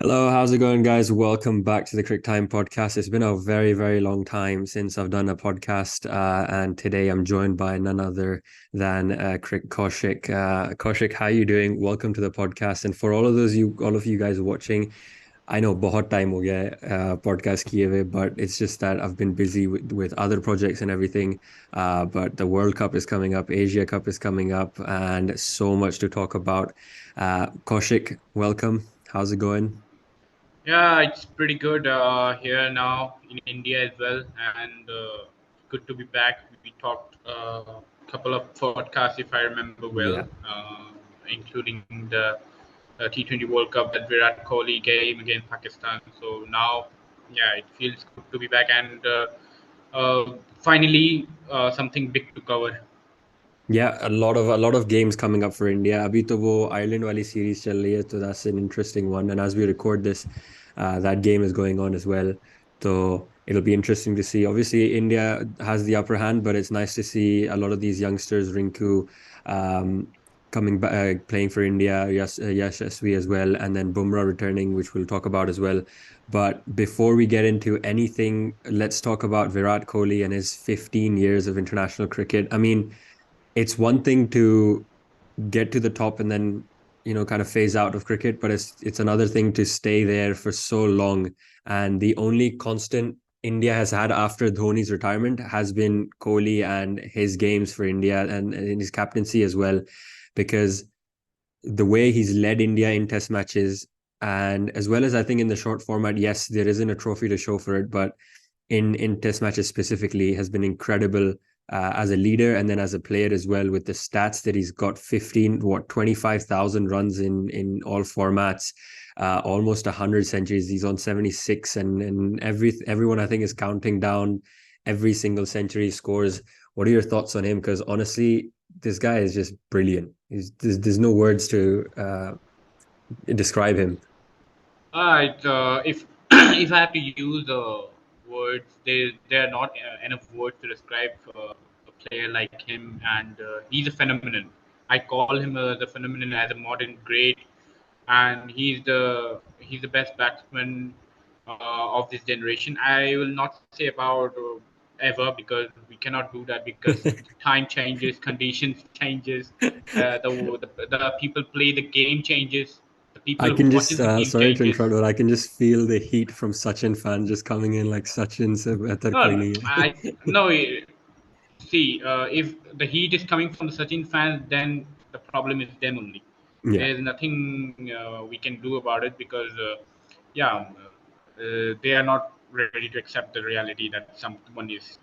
Hello, how's it going, guys? Welcome back to the Crictime Podcast. It's been a very, very long time since I've done a podcast, and today I'm joined by none other than Kaushik. Kaushik, how are you doing? Welcome to the podcast. And for all of you guys watching, I know बहुत time हो गया है podcast किए हुए, but it's just that I've been busy with other projects and everything. But the World Cup is coming up, Asia Cup is coming up, and so much to talk about. Kaushik, welcome. How's it going? Yeah, it's pretty good here now in India as well, and good to be back. We talked a couple of podcasts, if I remember well, Yeah. including the T20 World Cup that Virat Kohli game against Pakistan. So now, yeah, it feels good to be back and finally something big to cover. Yeah, a lot of games coming up for India. अभी तो वो Ireland वाली series चल रही है, so that's an interesting one. And as we record this, that game is going on as well. So it'll be interesting to see. Obviously, India has the upper hand, but it's nice to see a lot of these youngsters, Rinku, coming back, playing for India. Yes, Yash Aswi as well, and then Bumrah returning, which we'll talk about as well. But before we get into anything, let's talk about Virat Kohli and his 15 years of international cricket. I mean, it's one thing to get to the top and then kind of phase out of cricket, but it's another thing to stay there for so long. And the only constant India has had after Dhoni's retirement has been Kohli and his games for India and his captaincy as well, because the way he's led India in test matches, and as well as I think in the short format, yes, there isn't a trophy to show for it, but in test matches specifically has been incredible as a leader and then as a player as well, with the stats that he's got 25,000 runs in all formats, almost 100 centuries. He's on 76, and everyone I think is counting down every single century he scores. What are your thoughts on him? Because honestly, this guy is just brilliant. There's no words to describe him. Alright, if if I have to use words, there are not enough words to describe a player like him, and he's a phenomenon. I call him the phenomenon as a modern great, and he's the best batsman of this generation. I will not say about ever, because we cannot do that, because time changes, conditions changes, the people play the game changes, the I people who can just, watches the game sorry to changes. interrupt, but I can just feel the heat from Sachin fans just coming in like Sachin se behtar No, koi no, nahi I hai. no. See, if the heat is coming from the Sachin fans, then the problem is them only. Yeah, There's nothing we can do about it, because, yeah, they are not ready to accept the reality that someone is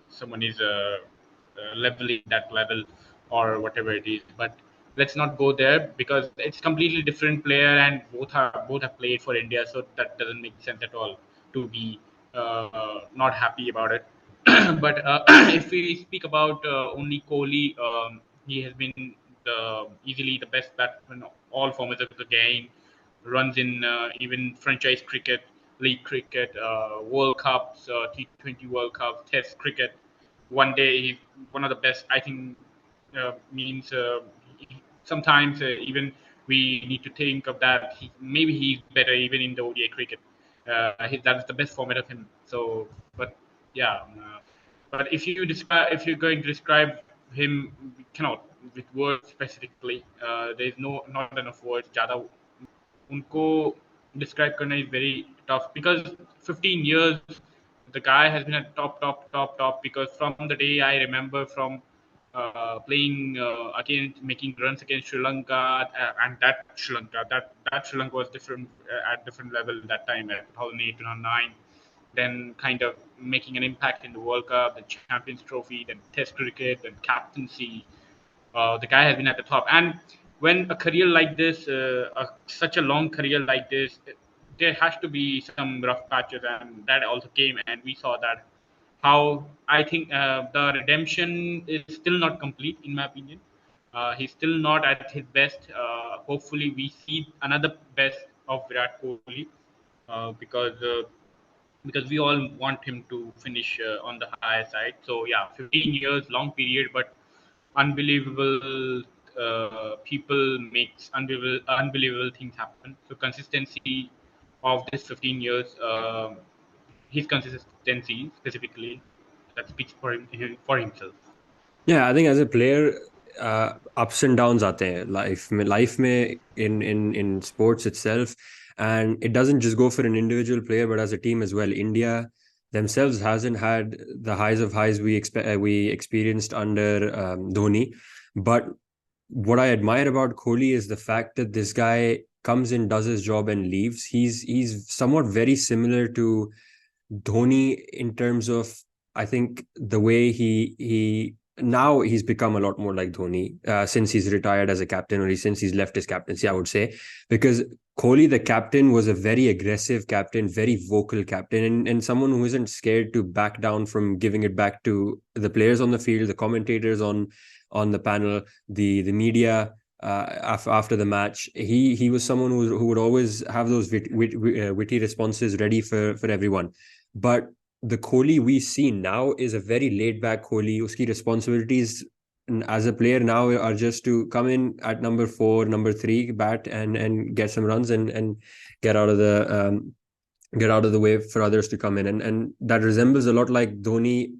leveling that level, or whatever it is. But let's not go there, because it's completely different player, and both have played for India, so that doesn't make sense at all to be not happy about it. But if we speak about only Kohli, he has been easily the best batsman of all formats of the game. Runs in even franchise cricket, league cricket, World Cups, T20 World Cups, Test cricket. One day he's one of the best. I think means sometimes even we need to think of that. Maybe he's better even in the ODI cricket. That's the best format of him. So, but yeah. But if you're going to describe him, we cannot with words specifically. There is not enough words. ज़्यादा उनको describe करना is very tough, because 15 years the guy has been at top, because from the day I remember from playing against making runs against Sri Lanka, and that Sri Lanka was different at different level that time at 2008 2009, then kind of making an impact in the World Cup, the Champions Trophy, then Test cricket, then captaincy. The guy has been at the top. And when a career like this, such a long career like this, there has to be some rough patches, and that also came, and we saw that. How I think the redemption is still not complete, in my opinion. He's still not at his best. Hopefully, we see another best of Virat Kohli, because we all want him to finish on the higher side. So yeah, 15 years, long period, but unbelievable people makes unbelievable things happen. So consistency of this 15 years, his consistency specifically, that speaks for for himself. Yeah, I think as a player, ups and downs आते हैं life में in sports itself, and it doesn't just go for an individual player, but as a team as well. India themselves hasn't had the highs of highs we experienced under Dhoni, but what I admire about Kohli is the fact that this guy comes in, does his job, and leaves. He's somewhat very similar to Dhoni in terms of, I think, the way he now he's become a lot more like Dhoni since he's retired as a captain, or since he's left his captaincy, I would say, because Kohli, the captain, was a very aggressive captain, very vocal captain, and someone who isn't scared to back down from giving it back to the players on the field, the commentators on the panel, the media. After the match, he was someone who would always have those witty responses ready for everyone. But the Kohli we see now is a very laid back Kohli. Uski responsibilities as a player now are just to come in at number 4, number 3, bat and get some runs and get out of the way for others to come in. And that resembles a lot like Dhoni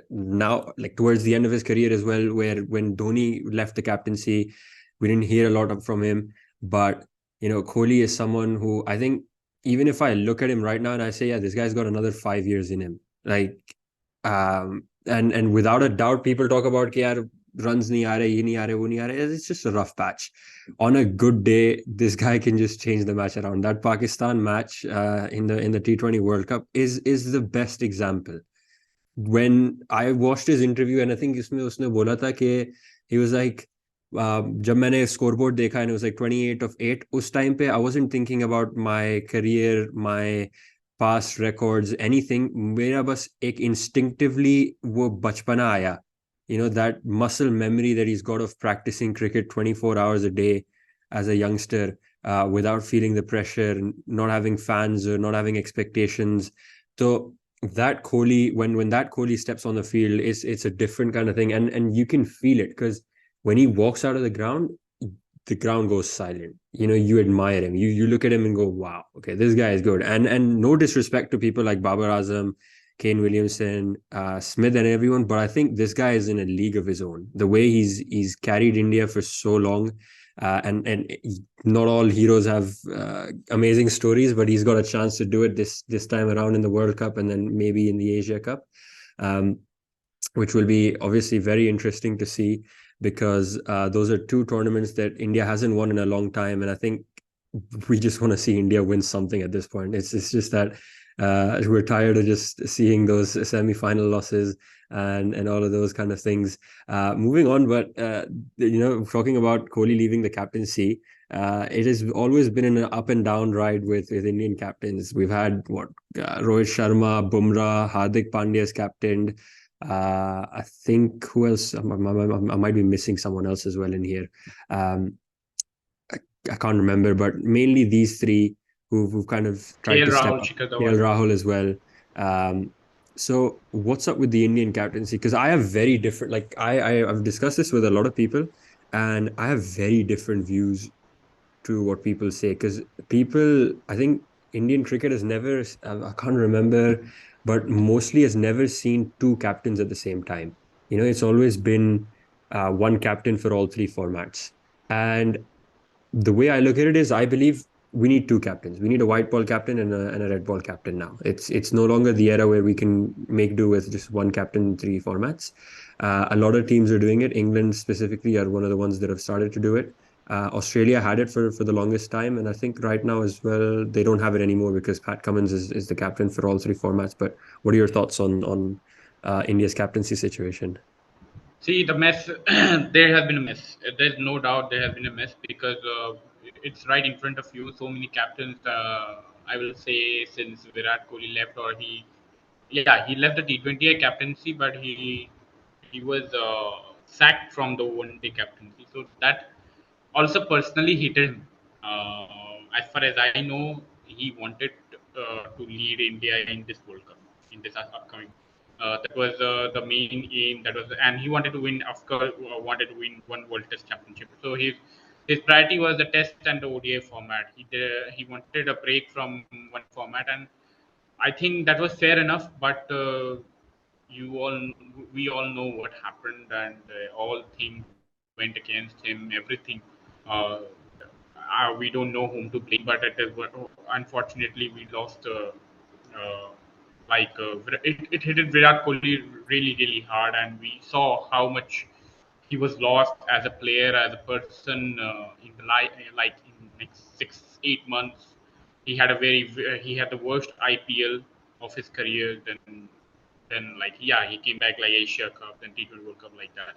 now, like towards the end of his career as well, where when Dhoni left the captaincy, we didn't hear a lot from him. But Kohli is someone who I think, even if I look at him right now and I say, yeah, this guy's got another 5 years in him, like, and without a doubt, people talk about कि यार runs nahi aa rahe, ye nahi aa rahe, wo nahi aa rahe. It's just a rough patch. On a good day, this guy can just change the match around. That Pakistan match in the T20 World Cup is the best example. When I watched his interview, and I think इसमें उसने बोला था कि he was like, जब मैंने scoreboard देखा and it was like 28 of 8, उस time पे I wasn't thinking about my career, my past records, anything. मेरा बस एक instinctively वो बचपना आया. That muscle memory that he's got of practicing cricket 24 hours a day as a youngster, without feeling the pressure, not having fans or not having expectations. So that Kohli, when that Kohli steps on the field, it's a different kind of thing, and you can feel it because when he walks out of the ground goes silent. You admire him. You look at him and go, wow, okay, this guy is good. And no disrespect to people like Babar Azam, Kane Williamson, Smith, and everyone, but I think this guy is in a league of his own. The way he's carried India for so long, and not all heroes have amazing stories, but he's got a chance to do it this time around in the World Cup and then maybe in the Asia Cup, which will be obviously very interesting to see, because those are two tournaments that India hasn't won in a long time, and I think we just want to see India win something at this point. It's just that we're tired of just seeing those semi-final losses and all of those kind of things. Moving on, but talking about Kohli leaving the captaincy, it has always been an up and down ride with Indian captains. We've had Rohit Sharma, Bumrah, Hardik Pandya as captained. I think who else? I might be missing someone else as well in here. I can't remember, but mainly these three who've kind of tried KL to step Rahul, up. Shikhar KL Dhawan. Rahul as well. So what's up with the Indian captaincy? Because I have very different, like I've discussed this with a lot of people, and I have very different views to what people say. Because people, I think Indian cricket has never, I can't remember, but mostly has never seen two captains at the same time. It's always been one captain for all three formats. And the way I look at it is, I believe we need two captains. We need a white ball captain and a red ball captain now. It's no longer the era where we can make do with just one captain in three formats. A lot of teams are doing it. England specifically are one of the ones that have started to do it. Australia had it for the longest time, and I think right now as well they don't have it anymore because Pat Cummins is the captain for all three formats. But what are your thoughts on India's captaincy situation? See the mess. There has been a mess. There's no doubt there has been a mess because it's right in front of you. So many captains. I will say since Virat Kohli left, or yeah, he left the T20 captaincy, but he was sacked from the one day captaincy. So that also personally hit him. As far as I know, he wanted to lead India in this World Cup, in this upcoming. That was the main aim. That was, and he wanted to win. Of course, wanted to win one World Test Championship. So his priority was the Test and the ODI format. He wanted a break from one format, and I think that was fair enough. But you all we all know what happened, and all things went against him. Everything. Uh, we don't know whom to blame, but unfortunately we lost. It hit Virat Kohli really hard, and we saw how much he was lost as a player, as a person in the like in next 6 8 months. He had the worst IPL of his career. Then like yeah, he came back like Asia Cup, then T20 World Cup like that.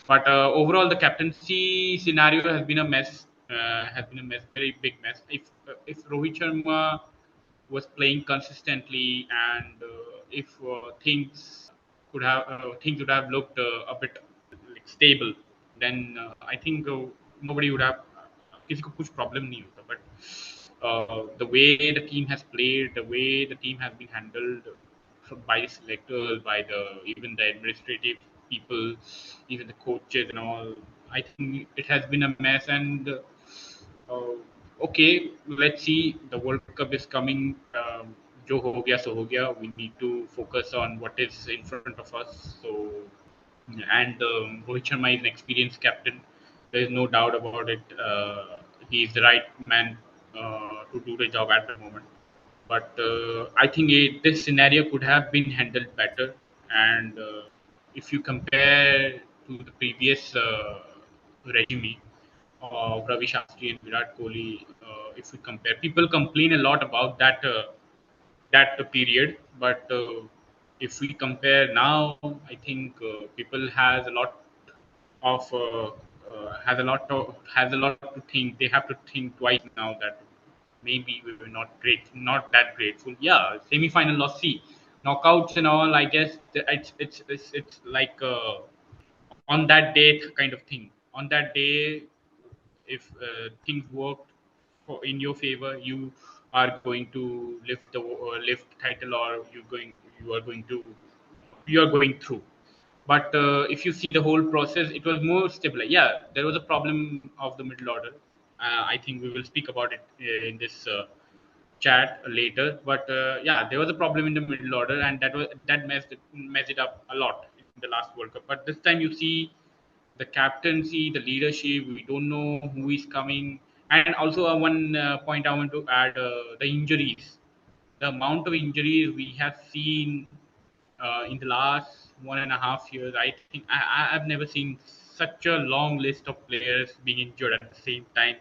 But overall, the captaincy scenario has been a mess. Has been a mess, very big mess. If Rohit Sharma was playing consistently, and if things would have looked a bit like stable, then I think nobody would have किसी को कुछ problem नहीं होता. But the way the team has played, the way the team has been handled by the selectors, by the even the administrative people, even the coaches and all, I think it has been a mess. And okay, let's see. The World Cup is coming. जो हो गया सो हो गया. We need to focus on what is in front of us. So, and Rohit Sharma is an experienced captain. There is no doubt about it. He is the right man to do the job at the moment. But I think this scenario could have been handled better. And if you compare to the previous regime of Ravi Shastri and Virat Kohli, if we compare, people complain a lot about that period. But if we compare now, I think people has a lot to think. They have to think twice now that maybe we were not that grateful. Yeah, semi-final loss. See, knockouts and all. I guess it's like on that day kind of thing. On that day, if things worked in your favor, you are going to lift title, or you are going through. But if you see the whole process, it was more stable. Yeah, there was a problem of the middle order. I think we will speak about it in this chat later. But yeah, there was a problem in the middle order, and that messed it up a lot in the last World Cup. But this time you see the captaincy, the leadership. We don't know who is coming. And also one point I want to add: the injuries. The amount of injuries we have seen in the last 1.5 years. I think I've never seen such a long list of players being injured at the same time.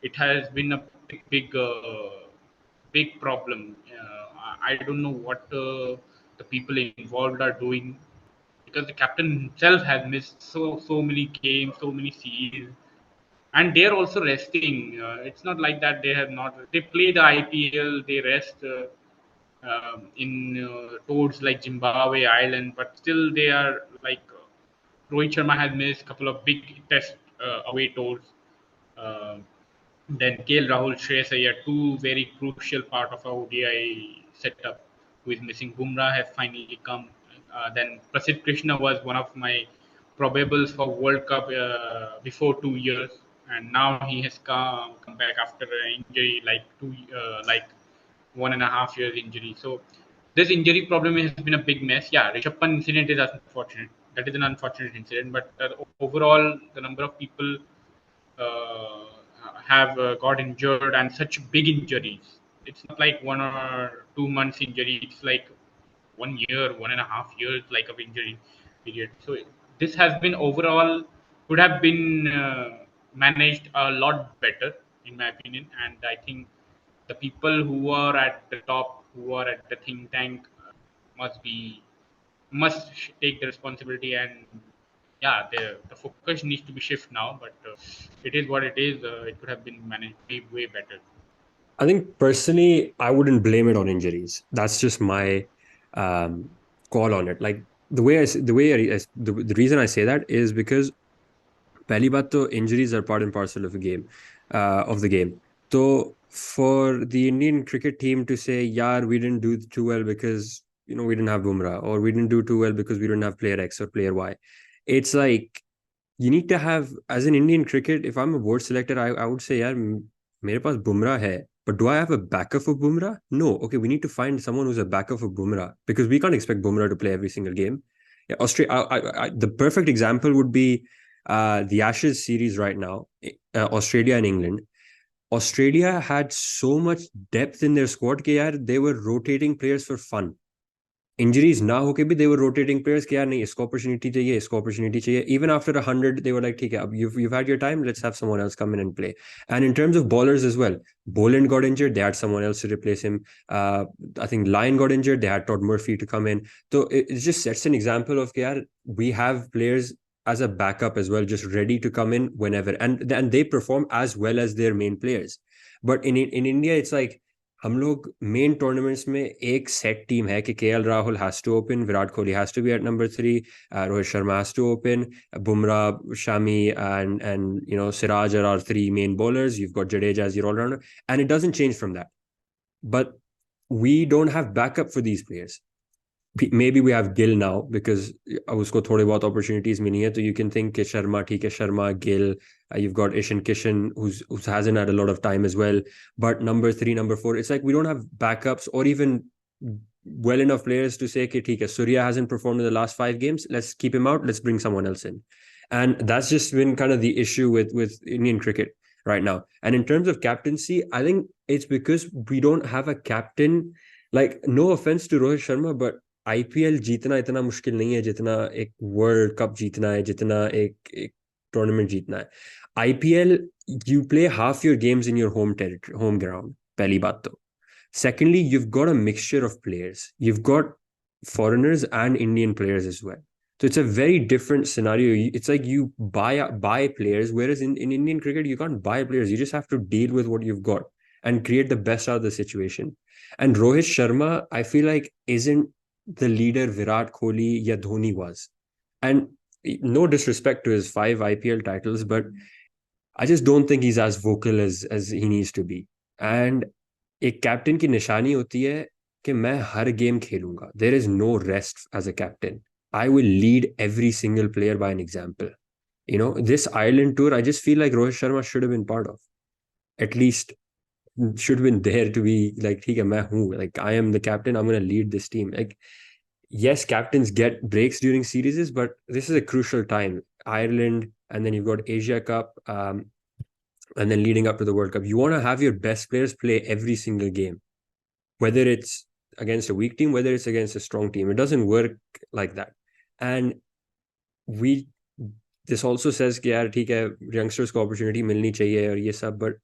It has been a big problem. I don't know what the people involved are doing, because the captain himself has missed so many games, so many series, and they're also resting. It's not like that they have not. They play the IPL, they rest in tours like Zimbabwe, Ireland, but still they are like Rohit Sharma has missed a couple of big test away tours. Uh, then KL Rahul, Shreyas Iyer, two very crucial part of our ODI setup, who is missing. Bumrah has finally come. Then Prasidh Krishna was one of my probables for World Cup before 2 years, and now he has come back after an injury like 1.5 years injury. So this injury problem has been a big mess. Yeah, Rishabh Pant incident is unfortunate. That is an unfortunate incident, but overall, the number of people uh, have got injured, and such big injuries. It's not like 1 or 2 months injury. It's like 1 year, 1.5 years like of injury period. So this has been overall could have been managed a lot better, in my opinion. And I think the people who are at the top, who are at the think tank, must be must take the responsibility. And yeah, the focus needs to be shift now. But it is what it is. It could have been managed way better. I think personally, I wouldn't blame it on injuries. That's just my um, call on it. Like the reason I say that is because पहली बात तो injuries are part and parcel of a game of the game. So for the Indian cricket team to say, "Yeah, we didn't do too well because we didn't have Bumrah, or we didn't do too well because we didn't have player X or player Y," it's like you need to have, as an Indian cricket, if I'm a board selector, I would say, यार मेरे पास बुमराह है, but do I have a backup for Bumrah? No. Okay, we need to find someone who's a backup for Bumrah because we can't expect Bumrah to play every single game. Yeah, the perfect example would be the Ashes series right now, Australia and England. Australia had so much depth in their squad कि यार they were rotating players for fun. Injuries ना होके भी they were rotating players कि यार नहीं इसको opportunity चाहिए, इसको opportunity चाहिए. Even after 100 they were like ठीक है अब you've had your time, let's have someone else come in and play. And in terms of bowlers as well, Boland got injured, they had someone else to replace him. I think Lyon got injured, they had Todd Murphy to come in. So it just sets an example of कि यार we have players as a backup as well, just ready to come in whenever, and they perform as well as their main players. But in India it's like हम लोग main tournaments में एक set team है कि KL Rahul has to open, Virat Kohli has to be at number 3, Rohit Sharma has to open, Bumrah, Shami and Siraj are our three main bowlers. You've got Jadeja as your all-rounder, and it doesn't change from that. But we don't have backup for these players. Maybe we have Gill now because उसको थोड़े बहुत opportunities मिली हैं, तो you can think कि शर्मा ठीक है, Sharma, Gill, you've got Ishan Kishan who hasn't had a lot of time as well, but number 3, number 4, it's like we don't have backups or even well enough players to say कि ठीक है, Surya hasn't performed in the last 5 games, let's keep him out, let's bring someone else in. And that's just been kind of the issue with Indian cricket right now. And in terms of captaincy, I think it's because we don't have a captain. Like, no offense to Rohit Sharma, but IPL जीतना इतना मुश्किल नहीं है जितना एक world cup जीतना है, जितना एक टूर्नामेंट जीतना है. IPL, you play half your games in your home territory, home ground, पहली बात तो. Secondly, you've got a mixture of players. You've got foreigners and Indian players as well. So it's a very different scenario. It's like you buy players, whereas in Indian cricket, you can't buy players. You just have to deal with what you've got and create the best out of the situation. And Rohit Sharma, I feel like, isn't the leader Virat Kohli ya Dhoni was. And no disrespect to his 5 IPL titles, but I just don't think he's as vocal as he needs to be. And एक captain की निशानी होती है कि मैं हर game खेलूंगा. There is no rest as a captain. I will lead every single player by an example. This Ireland tour, I just feel like Rohit Sharma should have been part of. At least should have been there to be like, ठीक है, मैं हूँ, like I am the captain, I'm going to lead this team. Like, yes, captains get breaks during series, but this is a crucial time. Ireland, and then you've got Asia Cup, and then leading up to the World Cup. You want to have your best players play every single game, whether it's against a weak team, whether it's against a strong team. It doesn't work like that. And this also says कि यार ठीक है, youngsters को opportunity मिलनी चाहिए और ये सब, but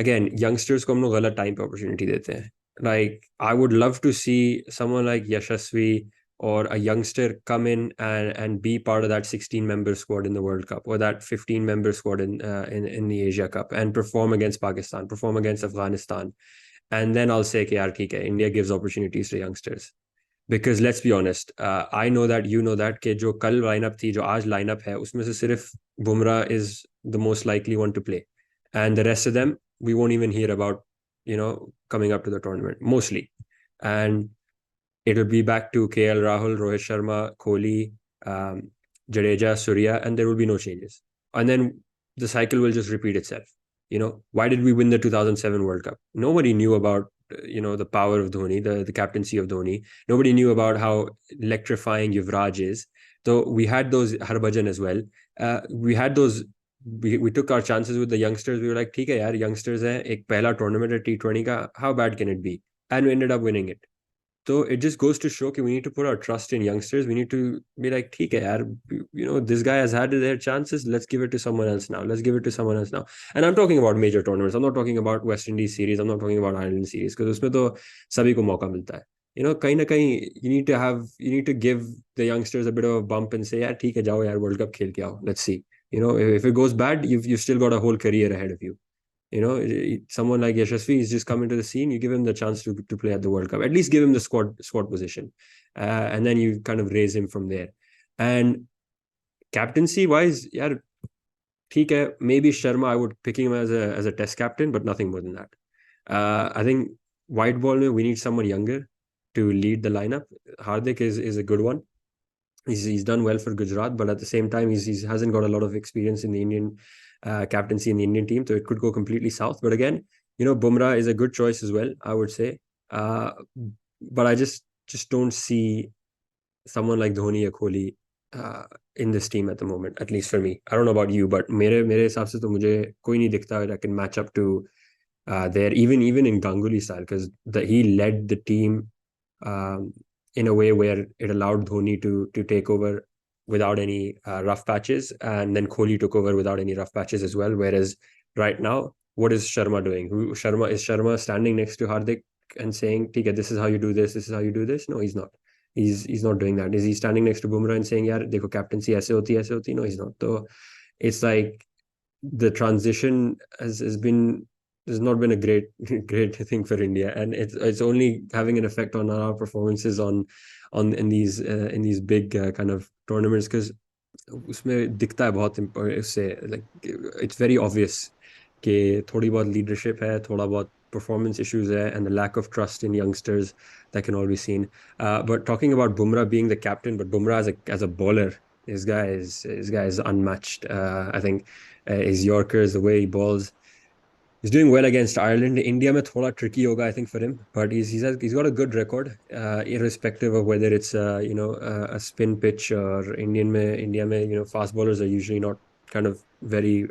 again, youngsters को हम लोग गलत time पे opportunity देते हैं. Like, I would love to see someone like Yashasvi or a youngster come in and be part of that 16-member squad in the World Cup or that 15-member squad in the Asia Cup and perform against Pakistan, perform against Afghanistan. And then I'll say, yaar, theek hai, India gives opportunities to youngsters. Because let's be honest, I know that, you know that, कि जो कल lineup थी, जो आज lineup है, उसमें से सिर्फ Bumrah is the most likely one to play. And the rest of them, we won't even hear about, coming up to the tournament, mostly. And it'll be back to KL Rahul, Rohit Sharma, Kohli, Jadeja, Surya, and there will be no changes. And then the cycle will just repeat itself. Why did we win the 2007 World Cup? Nobody knew about, the power of Dhoni, the captaincy of Dhoni. Nobody knew about how electrifying Yuvraj is. So we had those Harbhajan as well. We had those. We took our chances with the youngsters. We were like, ठीक है यार, youngsters हैं, एक पहला tournament है T20 का, how bad can it be? And we ended up winning it. So it just goes to show that we need to put our trust in youngsters. We need to be like, ठीक है यार, this guy has had their chances. Let's give it to someone else now. Let's give it to someone else now. And I'm talking about major tournaments. I'm not talking about West Indies series. I'm not talking about Ireland series because उसमें तो सभी को मौका मिलता है. कहीं ना कहीं you need to give the youngsters a bit of a bump and say, यार ठीक है, जाओ यार, World Cup खेल के आओ. Let's see. If it goes bad, you've still got a whole career ahead of you. Someone like Yashasvi is just coming to the scene. You give him the chance to play at the World Cup. At least give him the squad position, and then you kind of raise him from there. And captaincy wise, yeah, ठीक है, maybe Sharma, I would pick him as a test captain, but nothing more than that. I think white ball, we need someone younger to lead the lineup. Hardik is a good one. He's done well for Gujarat, but at the same time, he hasn't got a lot of experience in the Indian captaincy in the Indian team, so it could go completely south. But again, Bumrah is a good choice as well, I would say. Uh, but I just don't see someone like Dhoni or Kohli uh, in this team at the moment, at least for me. I don't know about you, but मेरे हिसाब से तो मुझे कोई नहीं दिखता that can match up to there, even in Ganguly style, because he led the team um, in a way where it allowed Dhoni to take over without any rough patches, and then Kohli took over without any rough patches as well. Whereas right now, what is Sharma doing? Sharma standing next to Hardik and saying, "Okay, this is how you do this. This is how you do this." No, he's not. He's not doing that. Is he standing next to Bumrah and saying, "Yeah, देखो captaincy ऐसे होती"? No, he's not. So it's like the transition has not been a great great thing for India, and it's only having an effect on our performances on in these big kind of tournaments, because उसमें दिखता है बहुत उससे like it's very obvious कि थोड़ी बहुत leadership है, थोड़ा बहुत performance issues है, and the lack of trust in youngsters that can all be seen. But talking about Bumrah being the captain, but Bumrah as a bowler, this guy is unmatched. I think his Yorkers, the way he bowls, he's doing well against Ireland. India में थोड़ा tricky होगा, I think, for him, but he's got a good record, irrespective of whether it's a spin pitch or India में fast bowlers are usually not kind of very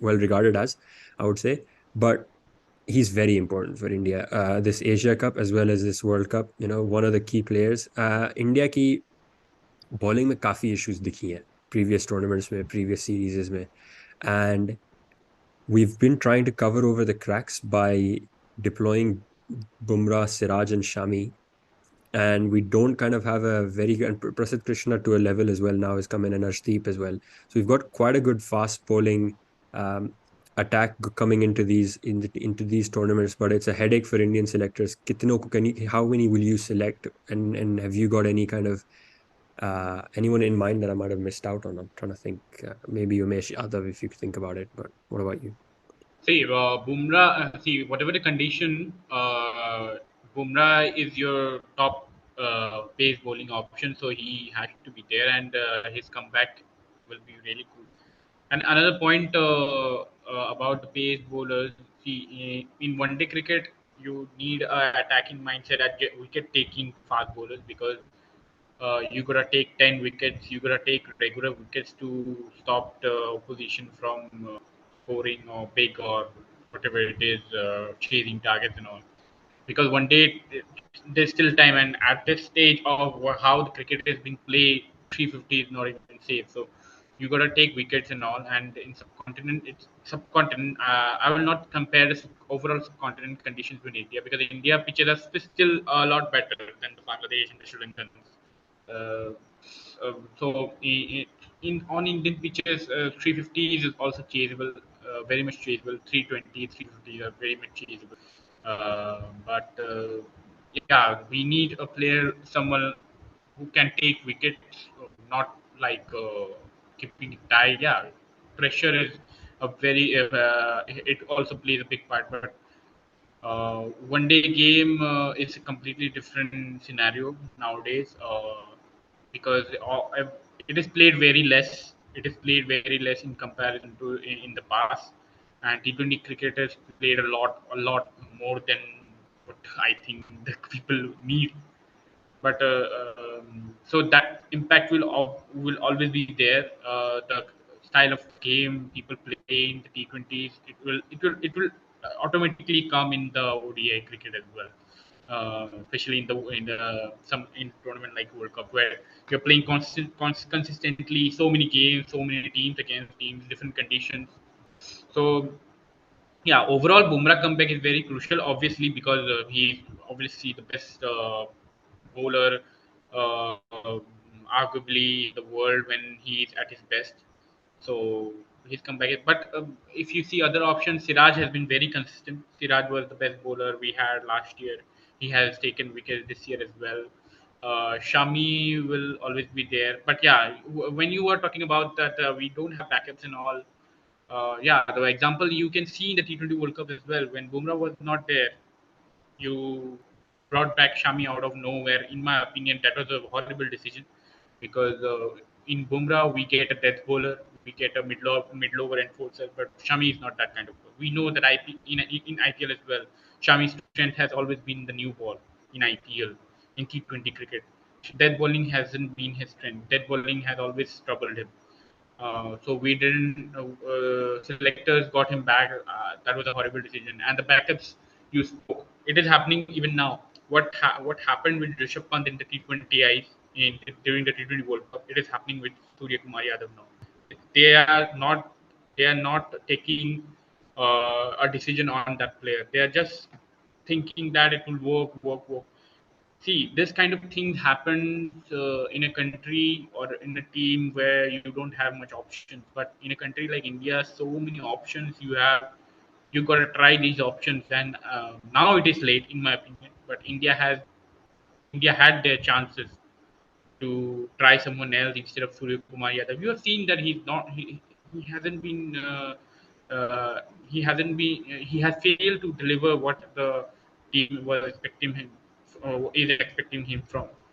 well regarded as, I would say, but he's very important for India. This Asia Cup as well as this World Cup, one of the key players. India की bowling में काफी issues दिखी हैं previous tournaments में, previous series में, and we've been trying to cover over the cracks by deploying Bumrah, Siraj, and Shami, and we don't kind of have a very good, and Prasidh Krishna to a level as well now has come in, and Arshdeep as well. So we've got quite a good fast bowling attack coming into these tournaments, but it's a headache for Indian selectors. How many will you select, and have you got any kind of anyone in mind that I might have missed out on? I'm trying to think. Maybe Umesh Yadav, if you think about it. But what about you? See, Bumrah. See, whatever the condition, Bumrah is your top pace bowling option, so he has to be there, and his comeback will be really cool. And another point about the pace bowlers, see, in one-day cricket, you need a attacking mindset at wicket-taking fast bowlers, because you gotta take 10 wickets, you gotta take regular wickets to stop the opposition from scoring or big or whatever it is, chasing targets and all. Because one day there's still time, and at this stage of how the cricket is being played, 350 is not even safe. So you gotta take wickets and all. And in subcontinent, it's subcontinent. I will not compare the overall subcontinent conditions with India, because India pitches are still a lot better than the Bangladesh and the Sri Lankans. Uh, so in on Indian pitches, 350 is also chaseable, very much chaseable. 320, 350 are very much chaseable. But yeah, we need a player, someone who can take wickets, not like keeping it tight. Yeah, pressure is a very. It also plays a big part, but one day game is a completely different scenario nowadays, because it is played very less. It is played very less in comparison to in the past, and T20 cricketers played a lot more than what I think the people need. But so that impact will always be there. The style of game people play in the T20s, it will automatically come in the ODI cricket as well. Especially in the some in tournament like World Cup, where you're playing consistently so many games, so many teams against teams, different conditions. So yeah, overall, Bumrah comeback is very crucial, obviously, because he's obviously the best bowler, arguably in the world when he's at his best. So his comeback is. But if you see other options, Siraj has been very consistent. Siraj was the best bowler we had last year. He has taken wickets this year as well. Shami will always be there. But yeah, when you were talking about that, we don't have backups and all. Yeah, the example you can see in the T20 World Cup as well. When Bumrah was not there, you brought back Shami out of nowhere. In my opinion, that was a horrible decision, because in Bumrah we get a death bowler, we get a middle over enforcer, but Shami is not that kind of bowler. We know that in IPL as well, Shami's strength has always been the new ball in IPL, in T20 cricket. Death bowling hasn't been his strength. Death bowling has always troubled him. So we didn't. Selectors got him back. That was a horrible decision. And the backups you spoke. It is happening even now. What happened with Rishabh Pant in the T20Is during the T20 World Cup? It is happening with Surya Kumar Yadav now. They are not. They are not taking a decision on that player. They are just thinking that it will work. See, this kind of things happens in a country or in a team where you don't have much options. But in a country like India, so many options you have. You got to try these options, and now it is late, in my opinion. But India had their chances to try someone else instead of Surya Kumar Yadav. You have seen that he hasn't been he has failed to deliver what the team was expecting him is expecting him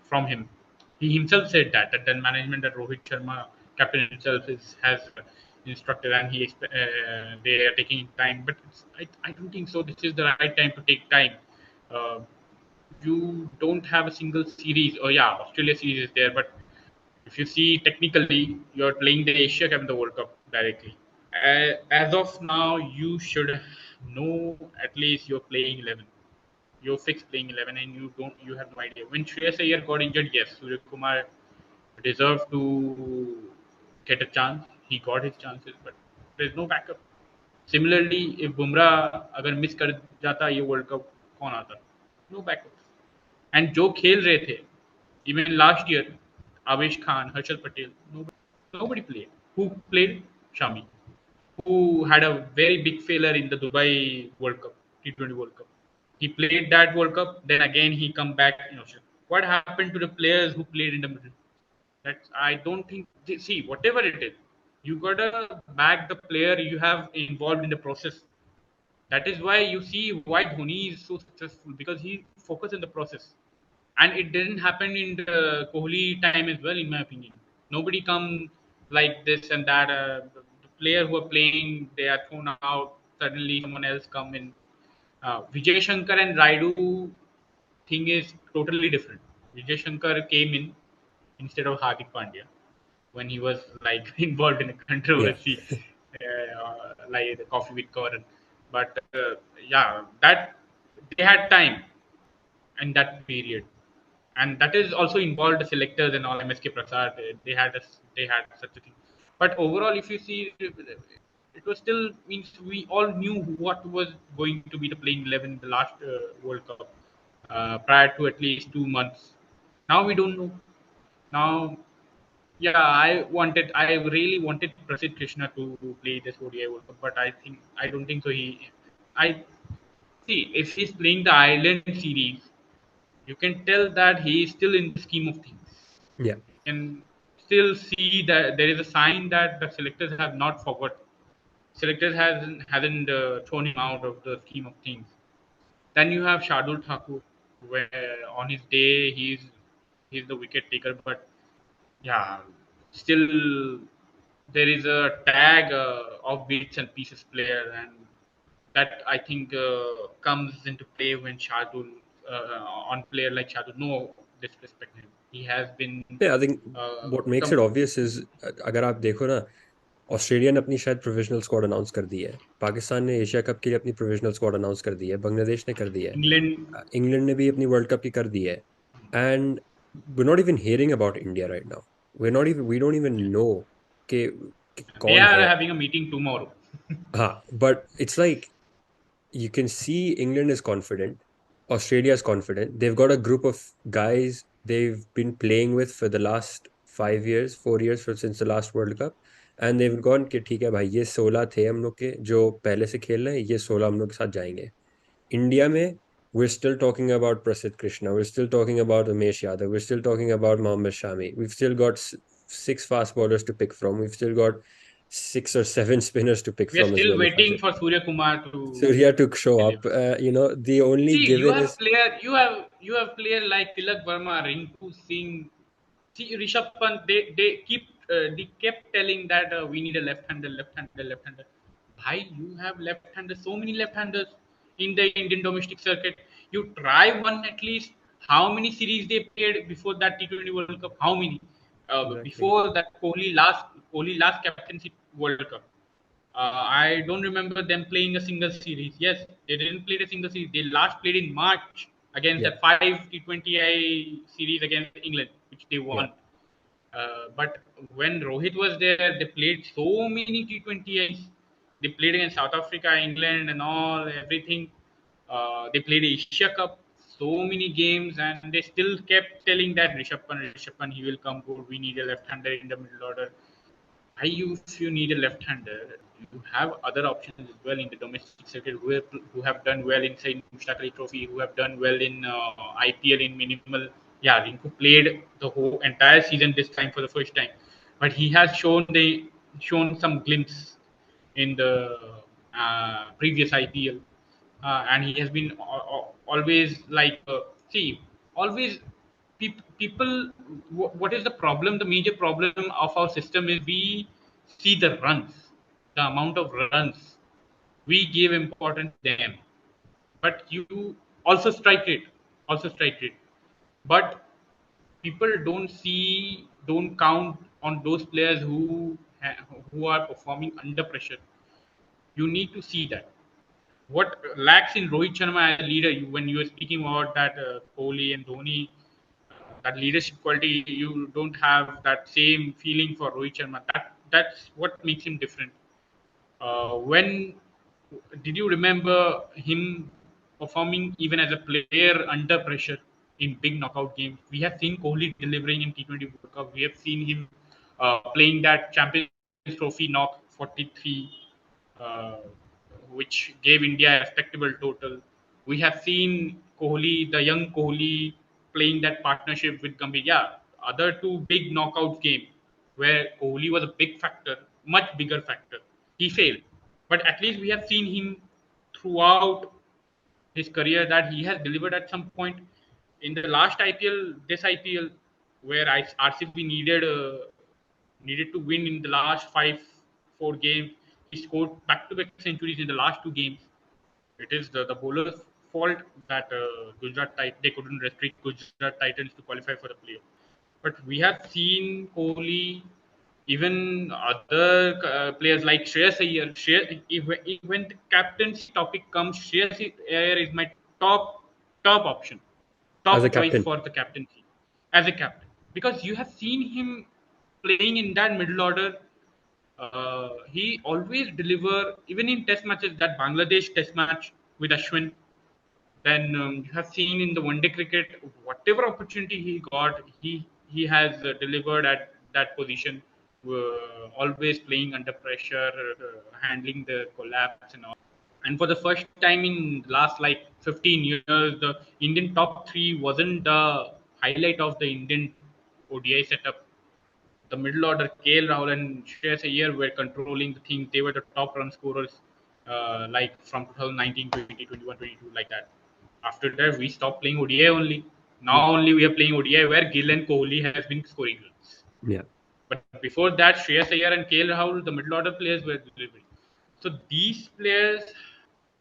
from him. He himself said that the management, that Rohit Sharma, captain himself, has instructed, and they are taking time. But I don't think so. This is the right time to take time. Uh, you don't have a single series. Oh yeah, Australia series is there, but if you see technically, you're playing the Asia Cup and the World Cup directly. As of now, you should know at least you're playing 11. You're fixed playing 11, and you have no idea. When Shreyas Iyer got injured, yes, Surya Kumar deserved to get a chance. He got his chances, but there's no backup. Similarly, if Bumrah अगर miss कर जाता ये world cup कौन आता? No backup. And जो खेल रहे थे, even last year, Avesh Khan, Harshal Patel, nobody played. Who played? Shami, who had a very big failure in the Dubai World Cup, T20 World Cup. He played that World Cup, then again he come back. What happened to the players who played in the middle? That's I don't think. See, whatever it is, you gotta back the player you have involved in the process. That is why you see why Dhoni is so successful, because he focused in the process, and it didn't happen in the Kohli time as well, in my opinion. Nobody come like this and that. The player who are playing, they are thrown out. Suddenly, someone else come in. Vijay Shankar and Raidu thing is totally different. Vijay Shankar came in instead of Hardik Pandya when he was like involved in a Yeah. controversy, like the coffee with Karan. But yeah, that they had time in that period, and that is also involved the selectors and all. MSK Prasad, they had such a thing. But overall, if you see, it was still means we all knew what was going to be the playing 11 in the last World Cup prior to at least 2 months. Now we don't know. Now, yeah, I really wanted Prasid Krishna to play this ODI World Cup, but I don't think so. I see if he's playing the Ireland series, you can tell that he is still in the scheme of things. Yeah. You can still see that there is a sign that the selectors have not forgot. Selectors hasn't thrown him out of the scheme of things. Then you have Shardul Thakur, where on his day he's the wicket taker, but yeah, still there is a tag of bits and pieces player, and that I think comes into play when Shardul on player like Shardul. No disrespect him, he has been Yeah, I think what makes it come. obvious is अगर आप देखो ना, Australia ने अपनी शायद provisional squad announce कर दी है, पाकिस्तान ने एशिया कप के लिए अपनी प्रोविजनल स्क्वाड अनाउंस कर दी है, बांग्लादेश ने कर दी है, England. इंग्लैंड ने भी अपनी वर्ल्ड कप की कर दी है, and we not even hearing about India right now. We don't even know कि They कौन are है. having a meeting tomorrow. हाँ, but it's like you can see England is confident, Australia is confident. They've got a group of guys they've been playing with for the last 5 years, 4 years since the last World Cup, and they've gone कि ठीक है भाई, ये 16 थे हम लोग के जो पहले से खेल रहे हैं, ये 16 हम लोग के साथ जाएंगे. इंडिया में we're still talking about Prasidh Krishna, we're still talking about Umesh Yadav, we're still talking about Mohammad Shami. We've still got six fast bowlers to pick from. We've still got 6 or 7 spinners to pick We are from as still well, if I waiting say. for Surya Kumar to Surya to show up. deliver. The only See, given is you have player like Tilak Verma, Rinku Singh. See, Rishabh Pant, they kept telling that we need a left-hander, left-hander, left-hander. Bhai, you have left-handers, so many left-handers in the Indian domestic circuit. You try one at least. How many series they played before that T20 World Cup? How many? Exactly. Before that Kohli last captaincy World Cup. I don't remember them playing a single series. Yes, they didn't play a single series. They last played in March against Yeah. that 5 T20I series against England, which they Yeah. won. But when Rohit was there, they played so many T20Is. They played against South Africa, England, and all everything. They played Asia Cup, so many games, and they still kept telling that Rishabh Pant, he will come good. We need a left-hander in the middle order. I if you need a left-hander, you have other options as well in the domestic circuit who have done well in say Mushtaq Ali Trophy, who have done well in IPL in minimal. Yeah, Rinku played the whole entire season this time for the first time, but he has shown some glimpse in the previous IPL, and he has been always like see always people. What is the problem? The major problem of our system is we see the runs, the amount of runs. We give importance to them, but you also strike rate, also strike rate. But people don't count on those players who are performing under pressure. You need to see that. What lacks in Rohit Sharma as a leader, when you were speaking about that Kohli and Dhoni, that leadership quality, you don't have that same feeling for Rohit Sharma. That's what makes him different. When did you remember him performing even as a player under pressure in big knockout games? We have seen Kohli delivering in T20 World Cup. We have seen him playing that Champions Trophy knock 43, uh, which gave India a respectable total. We have seen Kohli, the young Kohli, playing that partnership with Gambhir. Yeah, other two big knockout game where Kohli was a big factor, much bigger factor. He failed, but at least we have seen him throughout his career that he has delivered at some point. In the last IPL, this IPL, where RCB needed to win in the last 4 games, he scored back-to-back centuries in the last 2 games. It is the bowler's fault that they couldn't restrict Gujarat Titans to qualify for the play. But we have seen Kohli, even other players like Shreyas Iyer. When the captaincy topic comes, Shreyas Iyer is my top option, As a top choice captain. for the captaincy as a captain, because you have seen him playing in that middle order. He always deliver even in test matches. That Bangladesh test match with Ashwin, then you have seen in the one day cricket, whatever opportunity he got, he has delivered at that position, always playing under pressure, handling the collapse and all. And for the first time in last like 15 years, the Indian top three wasn't the highlight of the Indian ODI setup. The middle order, KL Rahul and Shreyas Iyer were controlling the things. They were the top run scorers, like from 2019, 20, 21, 22, like that. After that, we stopped playing ODI only. Yeah. Now only we are playing ODI where Gill and Kohli has been scoring runs. Yeah. But before that, Shreyas Iyer and KL Rahul, the middle order players, were delivering. So these players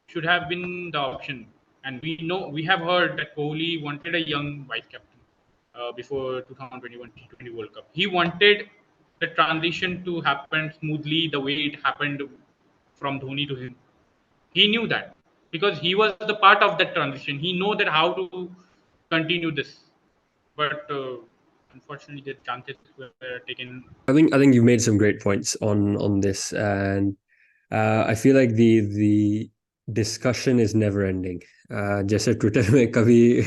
should have been the option. And we have heard that Kohli wanted a young vice captain before 2021 T20 World Cup. He wanted the transition to happen smoothly the way it happened from Dhoni to him. He knew that because he was the part of that transition. He know that how to continue this, but unfortunately, the chances were taken. I think you've made some great points on this, and I feel like the discussion is never ending. जैसे Twitter में कभी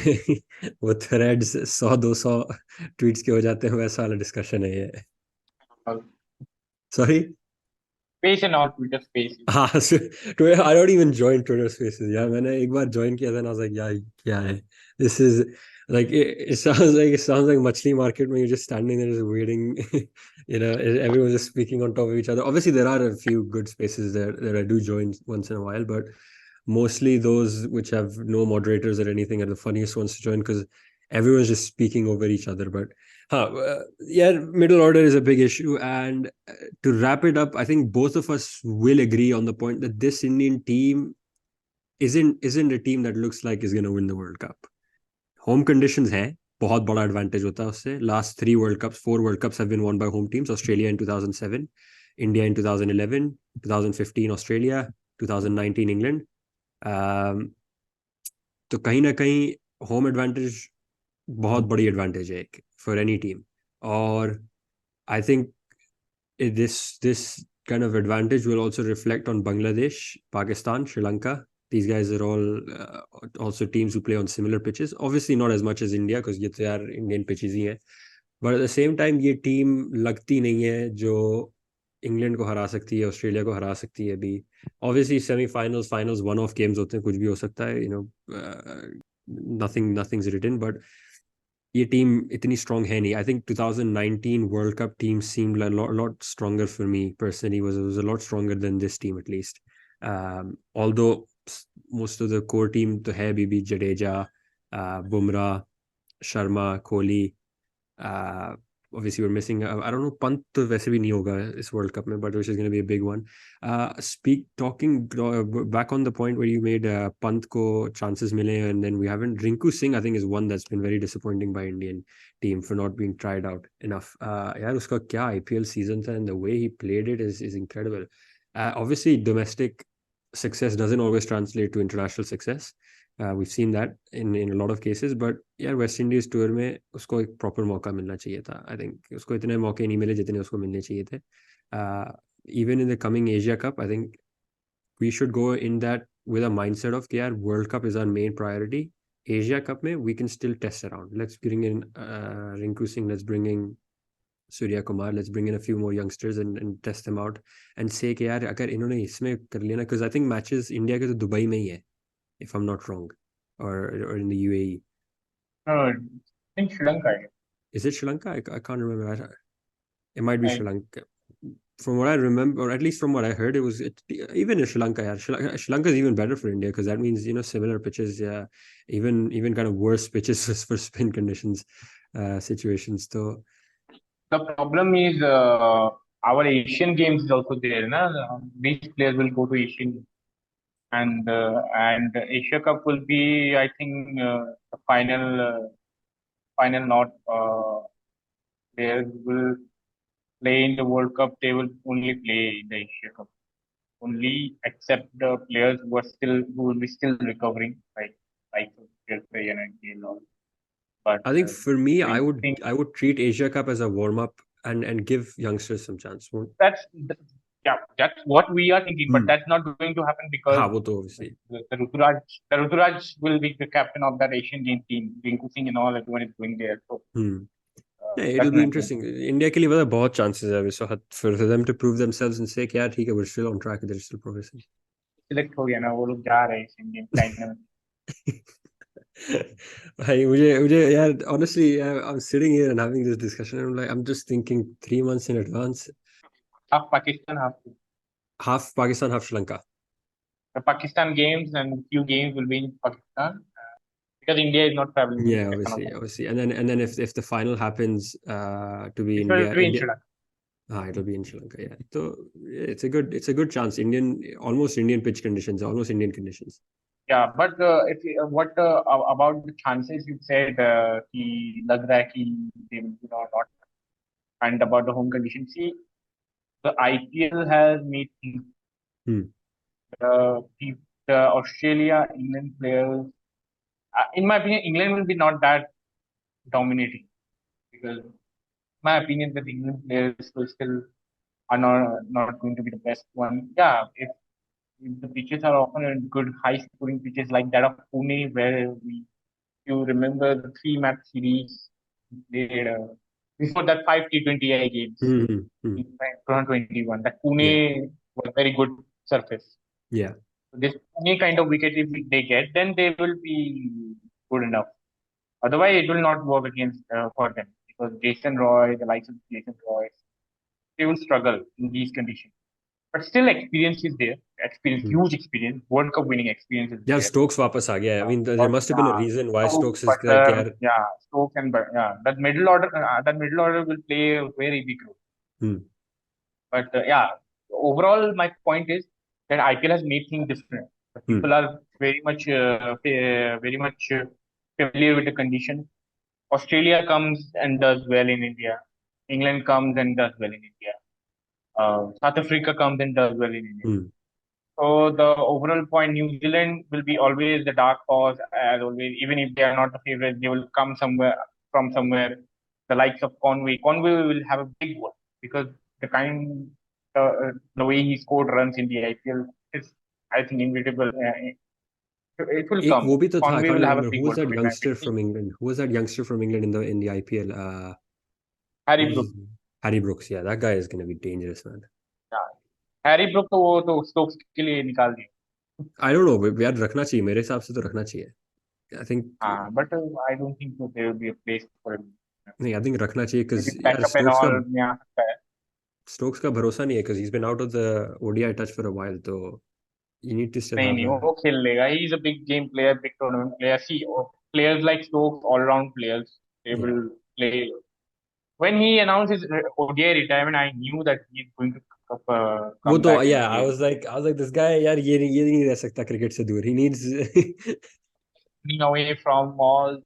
वो threads 100-200 tweets के हो जाते हैं, वैसा वाला डिस्कशन है ये. Sorry. Space and all Twitter space. हाँ, Twitter, I don't even join Twitter Spaces. यार मैंने एक बार join किया था and I was like, यार क्या है? This is like it sounds like मछली market when you're just standing there just waiting. Everyone's just speaking on top of each other. Obviously, there are a few good spaces there that I do join once in a while, but. Mostly those which have no moderators or anything are the funniest ones to join because you get to talk about whatever you want. And I think everyone's just speaking over each other. But yeah, middle order is a big issue. And to wrap it up, I think both of us will agree on the point that this Indian team isn't a team that looks like is going to win the World Cup. Home conditions हैं, बहुत बड़ा advantage होता है उससे. Last 4 World Cups have been won by home teams. Australia in 2007, India in 2011, 2015 Australia, 2019 England. तो कहीं ना कहीं होम एडवांटेज बहुत बड़ी एडवांटेज है फॉर एनी टीम. और I think this kind of advantage will also reflect on Bangladesh, Pakistan, Sri Lanka. These guys are all also teams who play on similar pitches. Obviously not as much as India because ये तो यार Indian pitches ही हैं. But at the same time ये team लगती नहीं है जो England को हरा सकती है, ऑस्ट्रेलिया को हरा सकती है अभी. Obviously semi-finals, finals, one-off games होते हैं, कुछ भी हो सकता है. Nothing's written, but ये टीम इतनी स्ट्रांग है नहीं. I think 2019 world cup team seemed a lot stronger for me personally. Was a lot stronger than this team at least. Although most of the core team तो है भी Jadeja, Bumrah, Sharma, Kohli. Obviously we're missing I don't know, Pant तो वैसे भी नहीं होगा इस world cup में, but which is going to be a big one. Talking back on the point where you made Pant को chances मिले, and then we haven't. Rinku Singh I think is one that's been very disappointing by Indian team for not being tried out enough. यार उसका क्या IPL season था, and the way he played it is incredible. Obviously domestic success doesn't always translate to international success. We've seen that in a lot of cases, but यार West Indies tour में उसको एक proper मौका मिलना चाहिए था. I think उसको इतने मौके नहीं मिले जितने उसको मिलने चाहिए थे. Even in the coming Asia cup I think we should go in that with a mindset of यार world cup is our main priority. Asia Cup में we can still test around. Let's bring in Rinku Singh, let's bring in Surya Kumar, let's bring in a few more youngsters and test them out and say कि यार अगर इन्होंने इसमें कर लिया ना, because I think matches India के तो दुबई में ही है if I'm not wrong, or in the UAE. No, I think Sri Lanka. Is it Sri Lanka? I can't remember. It might be I, Sri Lanka. From what I remember, or at least from what I heard, even in Sri Lanka. Yeah, Sri Lanka is even better for India because that means similar pitches. Yeah, even kind of worse pitches for spin conditions situations. So the problem is our Asian Games is also there. Na? These players will go to Asian, and Asia Cup will be, I think, the final not players will play in the World Cup. They will only play in the Asia Cup. Only except the players who will be still recovering, like and all. But I think for me, I think I would treat Asia Cup as a warm up and give youngsters some chance. that's yeah, that's what we are thinking. But that's not going to happen because हाँ वो तो obviously. the Ruturaj will be the captain of that Asian game team. Rinku Singh and all, everyone is going there. So Yeah, it'll be interesting. India के लिए पता बहुत chances है. So for them to prove themselves and say कि यार ठीक है, we're still on track, they're still progressing. Select हो गया ना, वो लोग जा रहे हैं Asian game final. भाई मुझे यार honestly I'm sitting here and having this discussion and I'm just thinking 3 months in advance. Half Pakistan, Half Pakistan, half Sri Lanka. the Pakistan games and few games will be in Pakistan because India is not traveling. Yeah, obviously. And then if the final happens to be It will be in Sri Lanka. It'll be in Sri Lanka. Yeah, so it's a good chance. Almost Indian pitch conditions, almost Indian conditions. Yeah, but what about the chances you said कि लग रहा है कि they will be not, and about the home conditions. See, the IPL has made the Australia England players. In my opinion, England will be not that dominating because, in my opinion, that England players will still are not going to be the best one. Yeah, if the pitches are often good high scoring pitches like that of Pune, where you remember the 3-match series they played before that 5 T20I games in 2021. That Pune was very good surface. Yeah. So this Pune kind of wicket, if they get, then they will be good enough. Otherwise, it will not work against for them because Jason Roy, the likes of Jason Roy, they will struggle in these conditions. but still experience is there. Experience, Hmm. huge experience, World Cup winning experience is Yeah, there. Stokes वापस आ गया है. I mean, there But must have been a reason why Stokes, Stokes is like, Buttler, यार. yeah, Stokes and yeah, that middle order will play a very big role. Hmm. But yeah, overall, my point is that IPL has made things different. The Hmm. people are very much familiar with the condition. Australia comes and does well in India. England comes and does well in India. South Africa comes and does well in India. Hmm. So the overall point, New Zealand will be always the dark horse as always. Even if they are not the favorite, they will come somewhere from somewhere. The likes of Conway will have a big one because the kind, the way he scored runs in the IPL is, I think, inevitable. It will एक come. वो भी तो था. I Conway can't will have a remember who big was one that for it. I youngster think from England. Who was that youngster from England in the IPL? What Harry was Brook. his name? Harry Brooks. Yeah, that guy is going to be dangerous, man. Yeah. Harry Brook तो वो तो Stokes के लिए निकाल दिए. I don't know. यार रखना चाहिए. मेरे हिसाब से तो रखना चाहिए. I think. But I don't think so there will be a place for him. नहीं, I think रखना चाहिए because Maybe यार backup and all में आ सकता है. Stokes का भरोसा नहीं है because he's been out of the ODI touch for a while. So you need to still नहीं have नहीं a. वो खेल लेगा. He is a big game player, big tournament player. See, players like Stokes, all round players, they Yeah. will play. When he announced his ODI retirement, I knew that he is going to वो come तो back and yeah, play. I was like this guy यार ये नहीं रह सकता cricket से दूर. He needs. Running away from uh,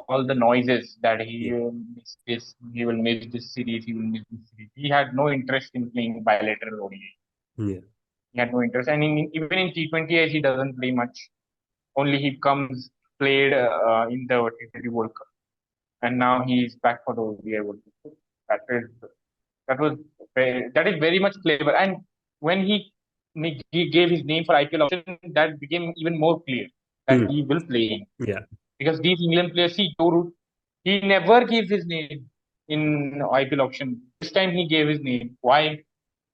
all the noises that he Yeah. will miss this, he will miss this series, he will miss this series. He had no interest in playing bilateral ODI. Yeah. He had no interest, and even in T20 he doesn't play much. Only he comes played in the T20 World Cup, and now he is back for the ODI World Cup. That was that is very much clever. And when he gave his name for IPL option, that became even more clear that he will play. Yeah. Because these England players, see, Joe Root, he never gives his name in IPL auction. This time he gave his name. Why?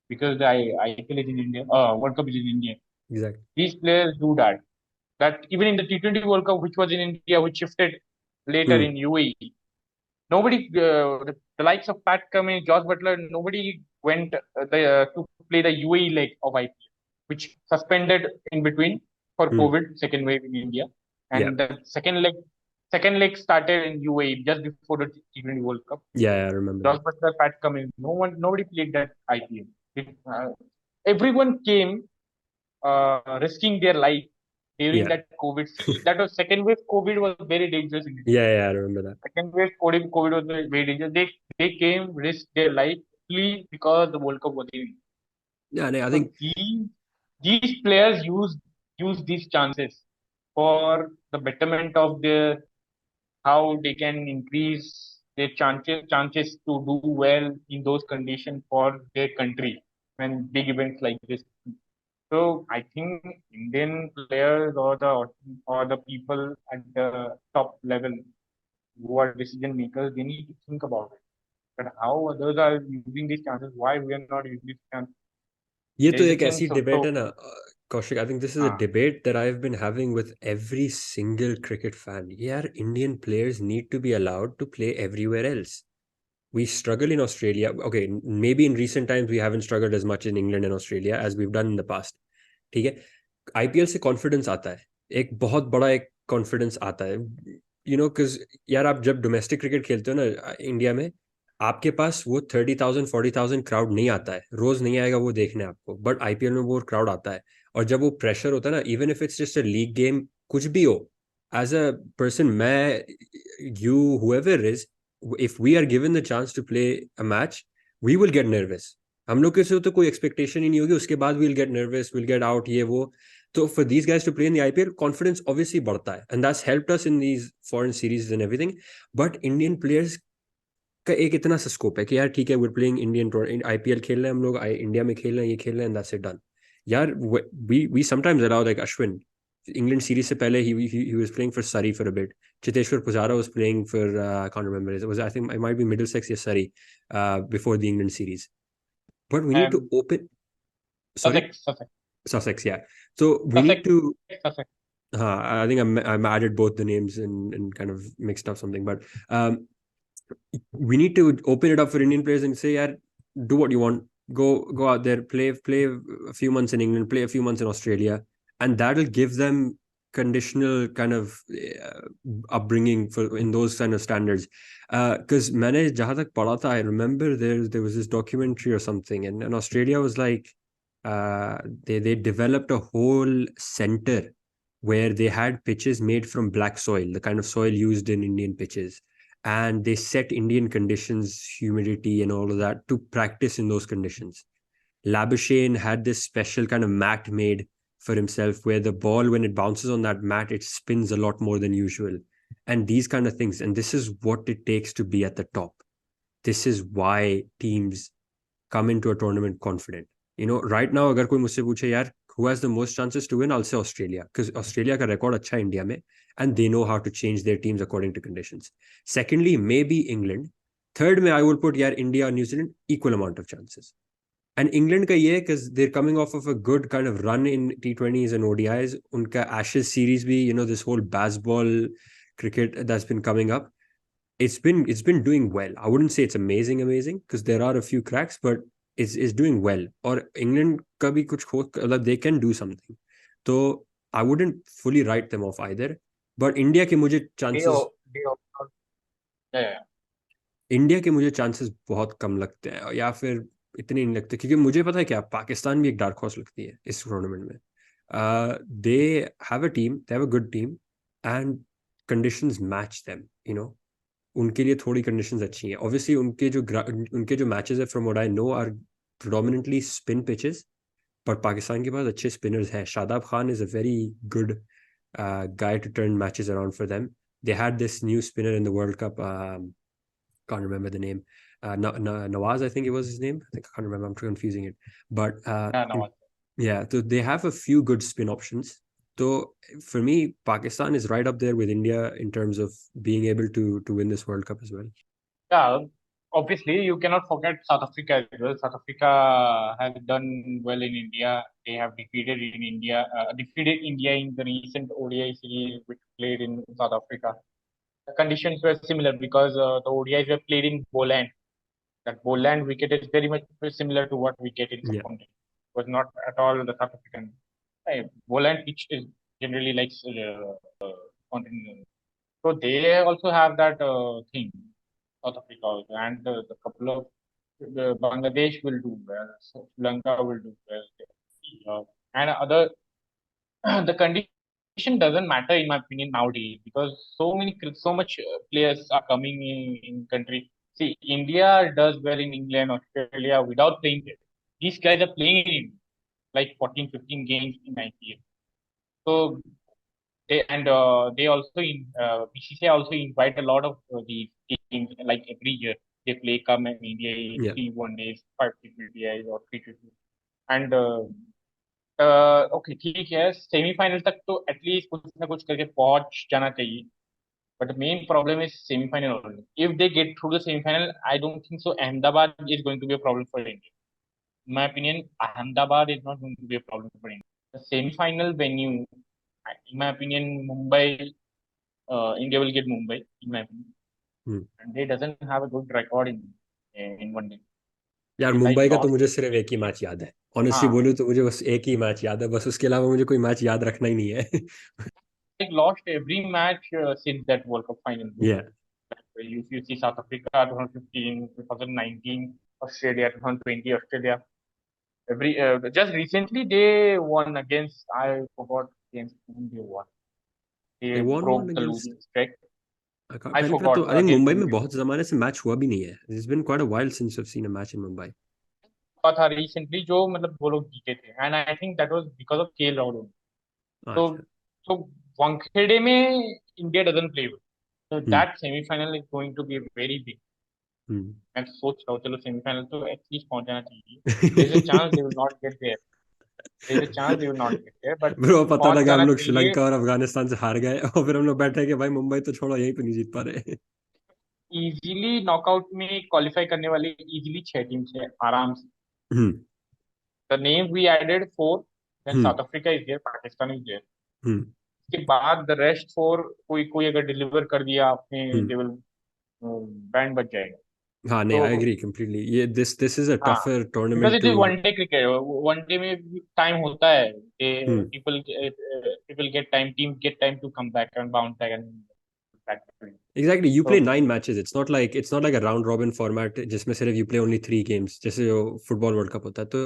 Because the IPL is in India, World Cup is in India. Exactly. These players do that. That even in the T20 World Cup, which was in India, which shifted later in UAE, nobody, the likes of Pat Cummins, Josh Butler, nobody went to play the UAE leg of IPL, which suspended in between for COVID, second wave in India. Yeah. And the second leg started in UAE just before the T20 World Cup. Yeah, I remember Josh that. Butler, Pat Cummins, nobody played that IPL. Everyone came risking their life during Yeah. that COVID. That was second wave. COVID was very dangerous in India. Yeah, I remember that. Second wave COVID was very dangerous. They came, risked their life only because the World Cup was in. Yeah, I So think these players use these chances for the betterment of their how they can increase their chances to do well in those conditions for their country when big events like this. So I think Indian players or the people at the top level who are decision makers, they need to think about it. That how others are using these chances, why we are not using these chances. ये तो There is a एक thing. ऐसी debate है ना, Kaushik. I think this is a debate that I've been having with every single cricket fan. Yeah, Indian players need to be allowed to play everywhere else. We struggle in Australia. Okay, maybe in recent times we haven't struggled as much in England and Australia as we've done in the past. ठीक है, IPL से confidence आता है, एक बहुत बड़ा एक confidence आता है. बिकॉज यार आप जब डोमेस्टिक क्रिकेट खेलते हो ना इंडिया में, आपके पास वो 30,000 40,000 क्राउड नहीं आता है, रोज नहीं आएगा वो देखने आपको. बट आईपीएल में वो क्राउड आता है. और जब वो प्रेशर होता है ना, even if it's just a league game, कुछ भी हो, एज अ पर्सन, मैं, you, whoever is, if we are given the chance to play a match, we will get nervous. हम लोग से तो कोई एक्सपेक्टेशन ही नहीं होगी, उसके बाद will get nervous, will get out, ये वो. तो for these guys to play in the IPL, confidence obviously बढ़ता है, and that's helped us in these foreign series and everything. But Indian players का एक इतना सा स्कोप है कि यार ठीक है, वी प्लेइंग इंडियन आईपीएल खेल रहे हैं हम लोग, इंडिया में खेल रहे हैं, ये खेल रहे हैं, दैट्स इट, डन. यार we sometimes allow, like Ashwin, England series से पहले he was playing for Surrey for a bit. Chiteshwar Pujara was playing for I can't remember, it was, I think it might be Middlesex or Surrey before the England series. But we need to open. Sorry, Sussex, yeah. So we need to. I think I'm added both the names and kind of mixed up something, but we need to open it up for Indian players and say, yeah, do what you want, go out there, play a few months in England, play a few months in Australia, and that'll give them conditional kind of upbringing for in those kind of standards. Because मैंने जहाँ तक पढ़ा था, I remember there was this documentary or something, and Australia was like, they developed a whole center where they had pitches made from black soil, the kind of soil used in Indian pitches, and they set Indian conditions, humidity, and all of that to practice in those conditions. Labuschagne had this special kind of mat made for himself where the ball, when it bounces on that mat, it spins a lot more than usual. And these kind of things. And this is what it takes to be at the top. This is why teams come into a tournament confident. Right now, अगर कोई मुझसे पूछे यार, who has the most chances to win, I'll say Australia, because Australia का record अच्छा है India में, and they know how to change their teams according to conditions. Secondly, maybe England. Third, I would put India and New Zealand equal amount of chances. And England का ये है because they're coming off of a good kind of run in T20s and ODIs. उनका Ashes series भी, this whole baseball cricket that's been coming up, it's been doing well. I wouldn't say it's amazing because there are a few cracks, but it's doing well. और England का भी कुछ मतलब they can do something. So I wouldn't fully write them off either. But India के मुझे chances India के मुझे chances बहुत कम लगते हैं, या फिर इतने नहीं लगते, क्योंकि मुझे पता है क्या, पाकिस्तान भी एक डार्क हॉर्स लगती है इस टूर्नामेंट में. They have a team, they have a good team, and conditions match them. उनके लिए थोड़ी कंडीशंस अच्छी हैं. ऑब्वियसली उनके जो मैचेस है, from what I know, are predominantly spin pitches, पर पाकिस्तान के पास अच्छे स्पिनर्स हैं. Shadab Khan is a very good guy to turn matches around for them. They had this new spinner in the World Cup, can't remember the name. Nawaz, I think it was his name. I think I can't remember. I'm confusing it. But Nawaz. yeah, so they have a few good spin options. So for me, Pakistan is right up there with India in terms of being able to win this World Cup as well. Yeah, obviously you cannot forget South Africa as well. South Africa has done well in India. They have defeated India in the recent ODI series which played in South Africa. The conditions were similar because the ODIs were played in Boland. That Boland wicket is very much similar to what we get in subcontinent. It was not at all the South African. Boland pitch is generally like continental. So they also have that thing, South Africa also, and the couple of Bangladesh will do well, Sri Lanka will do well, and other. The condition doesn't matter in my opinion nowadays because so much players are coming in country. See, India does well in England, Australia without playing there. These guys are playing in like 14, 15 games in IPL. So they also BCCI also invite a lot of these teams like every year they play come in India 3 1 days, 5 T20Is or 350, and okay ठीक है, semifinal तक तो at least कुछ ना कुछ करके पहुंच जाना चाहिए. But main problem is semifinal. If they get through the semifinal, I don't think so Ahmedabad is going to be a problem for India. In my opinion, Ahmedabad is not going to be a problem for India. The semi-final venue, in my opinion, Mumbai, India will get Mumbai, in my opinion. And they doesn't have a good record in one day. यार मुंबई का तो मुझे सिर्फ एक ही match याद है. Honestly बोलूं तो मुझे बस एक ही मैच याद है, बस उसके अलावा मुझे कोई मैच याद रखना ही नहीं है. Like lost every match since that World Cup final. Yeah. You see South Africa 2015, 2019, Australia 2020, Australia. Just recently they won against, I forgot against whom they won. They broke the losing streak. I forgot. तो I think Mumbai में बहुत ज़माने से match हुआ भी नहीं है. It's been quite a while since I've seen a match in Mumbai. था recently जो मतलब वो लोग जीते थे, and I think that was because of KL Rahul. So Wankhede में India doesn't play well. So that semi-final is going to be very big. And सोच रहा हूँ चलो semi-final तो at least पहुंच जाना चाहिए. There's a chance they will not get there. But bro पता लगा हम लोग श्रीलंका और अफगानिस्तान से हार गए और फिर हम लोग बैठे कि भाई मुंबई तो छोड़ो, यहीं पे नहीं जीत पा रहे. इजीली नॉकआउट में क्वालिफाई करने वाली इजीली 6 टीम्स है आराम से. The name we added 4, then South Africa is there, Pakistan is there. उसके बाद द रेस्ट 4 कोई अगर डिलीवर कर दिया आपने, दे विल बैंड बच जाएगा. हाँ नहीं, I So agree completely. ये this is a हाँ, tougher because tournament it to. is one day cricket. One day में time होता है. Hmm. People get time. Teams get time to come back and bounce back and back. Exactly, you play So 9 matches. It's not like a round robin format जिसमें सिर्फ you play only 3 games जैसे जो football world cup होता है तो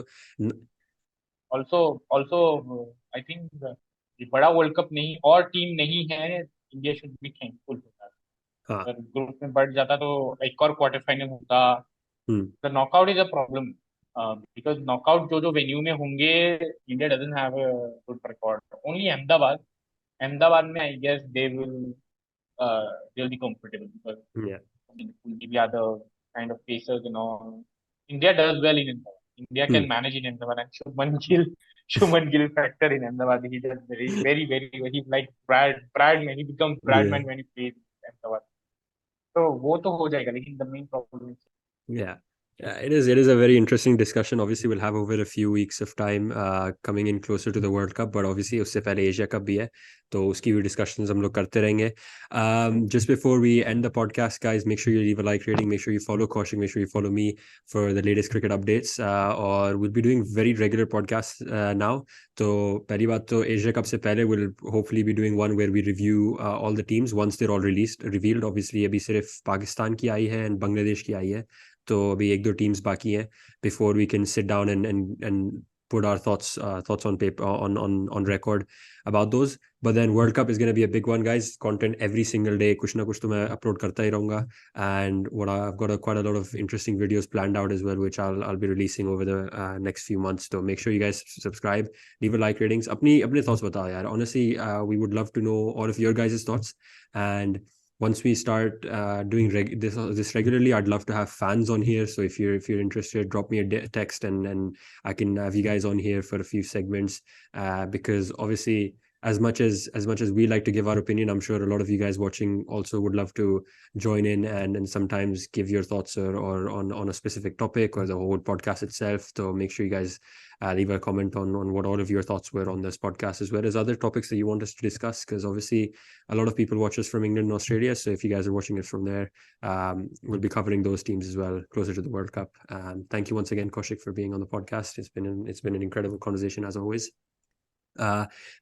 also I think ये बड़ा world cup नहीं और टीम नहीं है. इंडिया शुड बी थैंकफुल होता है. हाँ. अगर ग्रुप में बढ़ जाता तो एक और क्वार्टर फाइनल होता. Hmm. The knockout is a problem because knockout जो जो वेन्यू में होंगे. India doesn't have a good record. Only Ahmedabad में I guess they will be comfortable because Yeah. maybe other kind of pacers and all. India does well in Ahmedabad. India Hmm. can manage in Ahmedabad, and Shubman Gill factor in Ahmedabad. He does very well. He's like Bradman. He becomes Yeah. Bradman when he plays in Ahmedabad. तो वो तो हो जाएगा लेकिन the main problem is Yeah. Yeah, it is a very interesting discussion. Obviously, we'll have over a few weeks of time coming in closer to the World Cup, but obviously उससे पहले Asia Cup भी है, तो उसकी भी discussions हम लोग करते रहेंगे. Just before we end the podcast, guys, make sure you leave a like rating, make sure you follow Kaushik, make sure you follow me for the latest cricket updates, or we'll be doing very regular podcasts now. तो पहली बात तो Asia Cup से पहले we'll hopefully be doing one where we review all the teams once they're all revealed. Obviously अभी सिर्फ पाकिस्तान की आई है and बांग्लादेश की आई है, तो अभी एक दो टीम्स बाकी हैं before we can sit down and put our thoughts on paper on record about those. But then World Cup is going to be a big one, guys. Content every single day, कुछ ना कुछ तो मैं upload करता ही रहूंगा. And I've got quite a lot of interesting videos planned out as well, which I'll be releasing over the next few months. So make sure you guys subscribe, leave a like ratings. अपने thoughts बताओ यार. Honestly, we would love to know all of your guys' thoughts. And once we start doing this regularly, I'd love to have fans on here. So if you're interested, drop me a text and I can have you guys on here for a few segments. Because obviously, as much as we like to give our opinion, I'm sure a lot of you guys watching also would love to join in and sometimes give your thoughts or on a specific topic or the whole podcast itself. So make sure you guys leave a comment on what all of your thoughts were on this podcast, as well as other topics that you want us to discuss, because obviously a lot of people watch us from England and Australia. So if you guys are watching it from there, we'll be covering those teams as well closer to the World Cup. Thank you once again, Kaushik, for being on the podcast. It's been an incredible conversation as always.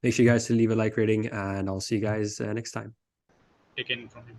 Make sure you guys to leave a like rating, and I'll see you guys next time. taken from him.